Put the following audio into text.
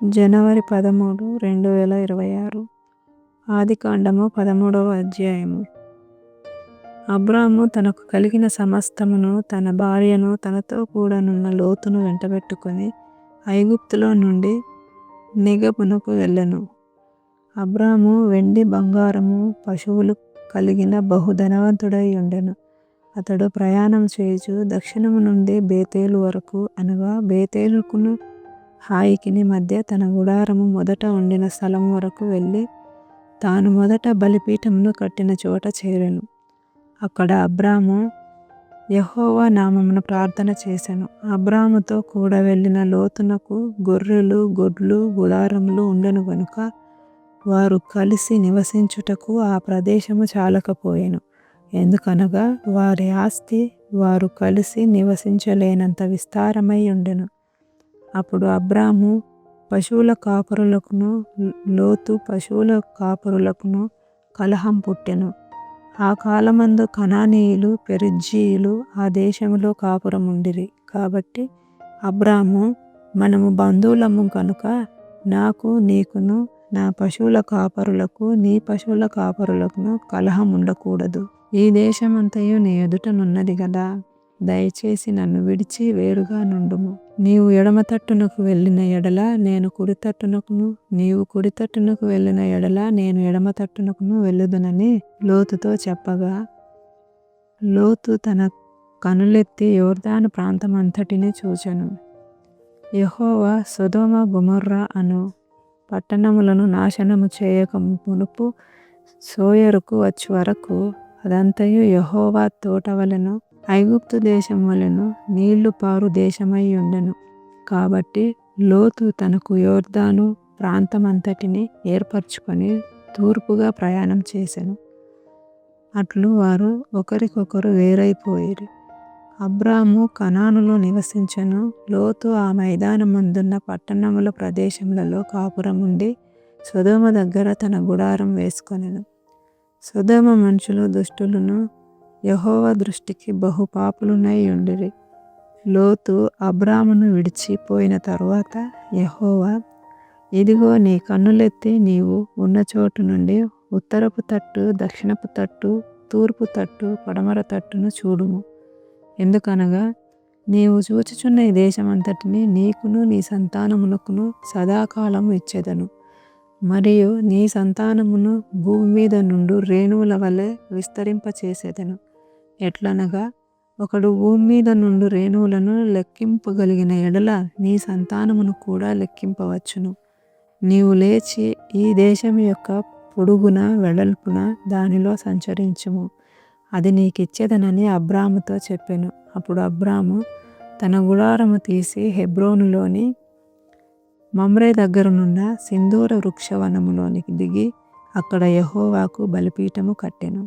జనవరి 13, 2026. ఆదికాండము 13వ అధ్యాయము. అబ్రాము తనకు కలిగిన సమస్తమును, తన భార్యను, తనతో కూడానున్న లోతును వెంటబెట్టుకొని ఐగుప్తులో నుండి నెగెబునకు వెళ్ళెను. అబ్రాము వెండి బంగారము పశువులు కలిగిన బహుధనవంతుడై ఉండెను. అతడు ప్రయాణం చేయుచు దక్షిణము నుండి బేతేలు వరకు, అనగా బేతేలుకును హాయికిని మధ్య తన గుడారము మొదట ఉండిన స్థలము వరకు వెళ్ళి తాను మొదట బలిపీఠమును కట్టిన చోట చేరెను. అక్కడ అబ్రాము యెహోవా నామమున ప్రార్థన చేసెను. అబ్రాముతో కూడా వెళ్ళిన లోతునకు గొర్రెలు, గొడ్లు, గుడారములు ఉండెను గనుక వారు కలిసి నివసించుటకు ఆ ప్రదేశము చాలకపోయెను. ఎందుకనగా వారి ఆస్తి వారు కలిసి నివసించలేనంత విస్తారమై ఉండెను. అప్పుడు అబ్రాము పశువుల కాపరులకును, లోతు పశువుల కాపరులకును కలహం పుట్టెను. ఆ కాలమందు కనానీయులు, పెరిజ్జీయులు ఆ దేశములో కాపురముండిరి. కాబట్టి అబ్రాము, మనము బంధువులము కనుక నాకు నీకును, నా పశువుల కాపరులకు నీ పశువుల కాపరులకును కలహం ఉండకూడదు. ఈ దేశమంతయు నీ ఎదుటనున్నది గదా, దయచేసి నన్ను విడిచి వేరుగా నుండుము. నీవు ఎడమ తట్టునకు వెళ్ళిన ఎడల నేను కుడి తట్టునకును, నీవు కుడి తట్టునకు వెళ్ళిన ఎడల నేను ఎడమ తట్టునకును వెళ్ళుదునని లోతుతో చెప్పగా, లోతు తన కనులెత్తి యొర్దాను ప్రాంతమంతటిని చూచెను. యెహోవా సొదొమ గొమొర్రా అను పట్టణములను నాశనము చేయక మునుపు సోయరుకు వచ్చు వరకు అదంతయు యెహోవా తోట వలెను, ఐగుప్తు దేశం వలెను నీళ్లు పారు దేశమై ఉండెను. కాబట్టి లోతు తనకు యొర్దాను ప్రాంతమంతటిని ఏర్పరచుకొని తూర్పుగా ప్రయాణం చేసెను. అట్లు వారు ఒకరికొకరు వేరైపోయిరి. అబ్రాము కనానులో నివసించెను. లోతు ఆ మైదానమందున్న పట్టణముల ప్రదేశములలో కాపురముండి సొదొమ దగ్గర తన గుడారం వేసుకొనెను. సొదొమ మనుషులు దుష్టులను, యెహోవా దృష్టికి బహు పాపులునై ఉండిరి. లోతు అబ్రామును విడిచి పోయిన తరువాత యెహోవా, ఇదిగో నీ కన్నులెత్తి నీవు ఉన్న చోటు నుండి ఉత్తరపు తట్టు, దక్షిణపు తట్టు, తూర్పు తట్టు, పడమర తట్టును చూడుము. ఎందుకనగా నీవు చూచుచున్న ఈ దేశమంతటిని నీకును నీ సంతానమునకును సదాకాలము ఇచ్చెదను. మరియు నీ సంతానమును భూమి మీద నుండు రేణువుల వలె విస్తరింపచేసేదను. ఎట్లనగా ఒకడు భూమి మీద నుండు రేణువులను లెక్కింపగలిగిన ఎడల నీ సంతానమును కూడా లెక్కింపవచ్చును. నీవు లేచి ఈ దేశం యొక్క పొడుగున వెడల్పున దానిలో సంచరించుము. అది నీకిచ్చేదనని అబ్రాముతో చెప్పెను. అప్పుడు అబ్రాము తన గుడారము తీసి హెబ్రోనులోని మమ్రే దగ్గరనున్న సింధూర వృక్షవనములోనికి దిగి అక్కడ యెహోవాకు బలిపీఠము కట్టెను.